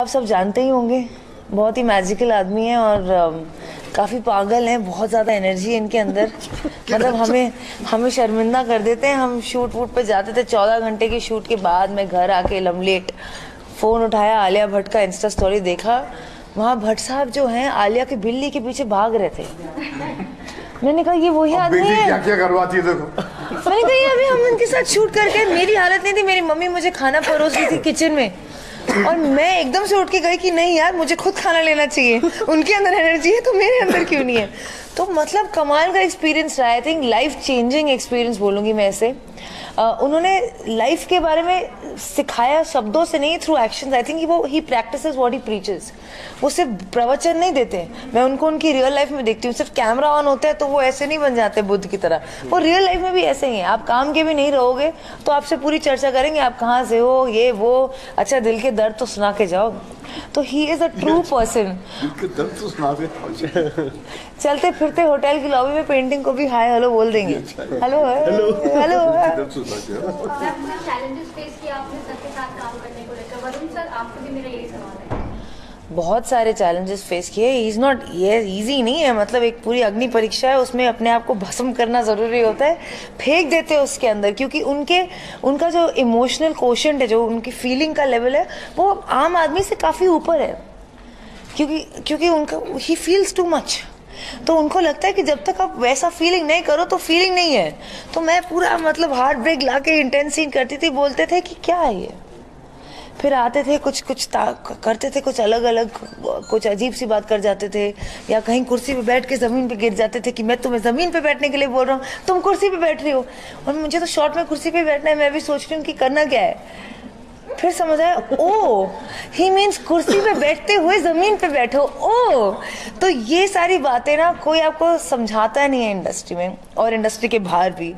आप सब जानते ही होंगे, बहुत ही मैजिकल आदमी है और काफ़ी पागल हैं, बहुत ज़्यादा एनर्जी है इनके अंदर। मतलब हमें शर्मिंदा कर देते हैं। हम शूट वूट पे जाते थे, 14 घंटे की शूट के बाद मैं घर आके लमलेट फ़ोन उठाया, आलिया भट्ट का इंस्टा स्टोरी देखा। वहाँ भट्ट साहब जो हैं आलिया के बिल्ली के पीछे भाग रहे थे। मैंने कहा ये वही आदमी है। क्या क्या करवाती है देखो। मैंने कहा ये अभी हम उनके साथ शूट करके, मेरी हालत नहीं थी, मेरी मम्मी मुझे खाना परोस रही थी किचन में और मैं एकदम से उठ के गई कि नहीं यार मुझे खुद खाना लेना चाहिए, उनके अंदर एनर्जी है तो मेरे अंदर क्यों नहीं है। तो मतलब कमाल का एक्सपीरियंस रहा। I think life changing experience बोलूँगी मैं इसे। उन्होंने लाइफ के बारे में सिखाया, शब्दों से नहीं, थ्रू एक्शंस। आई थिंक वो ही प्रैक्टिसेस व्हाट ही प्रीचेस। वो सिर्फ प्रवचन नहीं देते, मैं उनको उनकी रियल लाइफ में देखती हूँ। सिर्फ कैमरा ऑन होता है तो वो ऐसे नहीं बन जाते बुद्ध की तरह, वो रियल लाइफ में भी ऐसे ही हैं। आप काम के भी नहीं रहोगे तो आपसे पूरी चर्चा करेंगे, आप कहाँ से हो, ये वो, अच्छा दिल के दर्द तो सुना के जाओ। तो he is a true person. चलते फिरते होटल की लॉबी में पेंटिंग को भी हाय हेलो बोल देंगे। Hello hello. चैलेंजेस फेस किया आपने सर के साथ काम करने को लेकर। वरुण सर, आपको भी मेरा यही सवाल है। बहुत सारे चैलेंजेस फेस किए। इज नॉट, ये इजी नहीं है। मतलब एक पूरी अग्नि परीक्षा है, उसमें अपने आप को भस्म करना ज़रूरी होता है। फेंक देते हैं उसके अंदर, क्योंकि उनका जो इमोशनल कोशेंट है, जो उनकी फीलिंग का लेवल है, वो आम आदमी से काफ़ी ऊपर है। क्योंकि उनका ही फील्स टू मच। तो उनको लगता है कि जब तक आप वैसा फीलिंग नहीं करो तो फीलिंग नहीं है। तो मैं पूरा मतलब हार्ट ब्रेक ला के इंटेंस सीन करती थी। बोलते थे कि क्या है ये, फिर आते थे कुछ करते थे, कुछ अलग अलग, कुछ अजीब सी बात कर जाते थे, या कहीं कुर्सी पे बैठ के ज़मीन पे गिर जाते थे कि मैं तुम्हें ज़मीन पे बैठने के लिए बोल रहा हूँ, तुम कुर्सी पे बैठ रही हो। और मुझे तो शॉर्ट में कुर्सी पे बैठना है। मैं भी सोच रही हूँ कि करना क्या है। फिर समझ आया, ओ ही मीन्स कुर्सी पे बैठते हुए ज़मीन पे बैठो। ओ तो ये सारी बातें ना कोई आपको समझाता नहीं है इंडस्ट्री में और इंडस्ट्री के बाहर भी।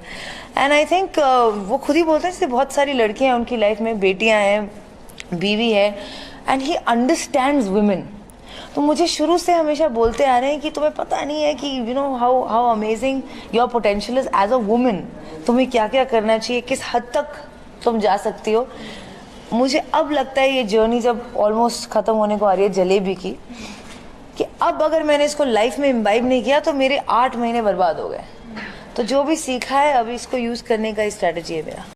एंड आई थिंक वो खुद ही बोलते हैं, जैसे बहुत सारी लड़कियाँ हैं उनकी लाइफ में, बेटियाँ हैं, बीवी है, एंड ही अंडरस्टैंड्स वुमेन। तो मुझे शुरू से हमेशा बोलते आ रहे हैं कि तुम्हें पता नहीं है कि you know how amazing your potential is as a women. तुम्हें क्या क्या करना चाहिए, किस हद तक तुम जा सकती हो। मुझे अब लगता है ये जर्नी जब ऑलमोस्ट ख़त्म होने को आ रही है जलेबी की, कि अब अगर मैंने इसको लाइफ में इम्बाइब नहीं किया तो मेरे 8 महीने बर्बाद हो गए। तो जो भी सीखा है अभी इसको यूज़ करने का स्ट्रैटेजी है मेरा।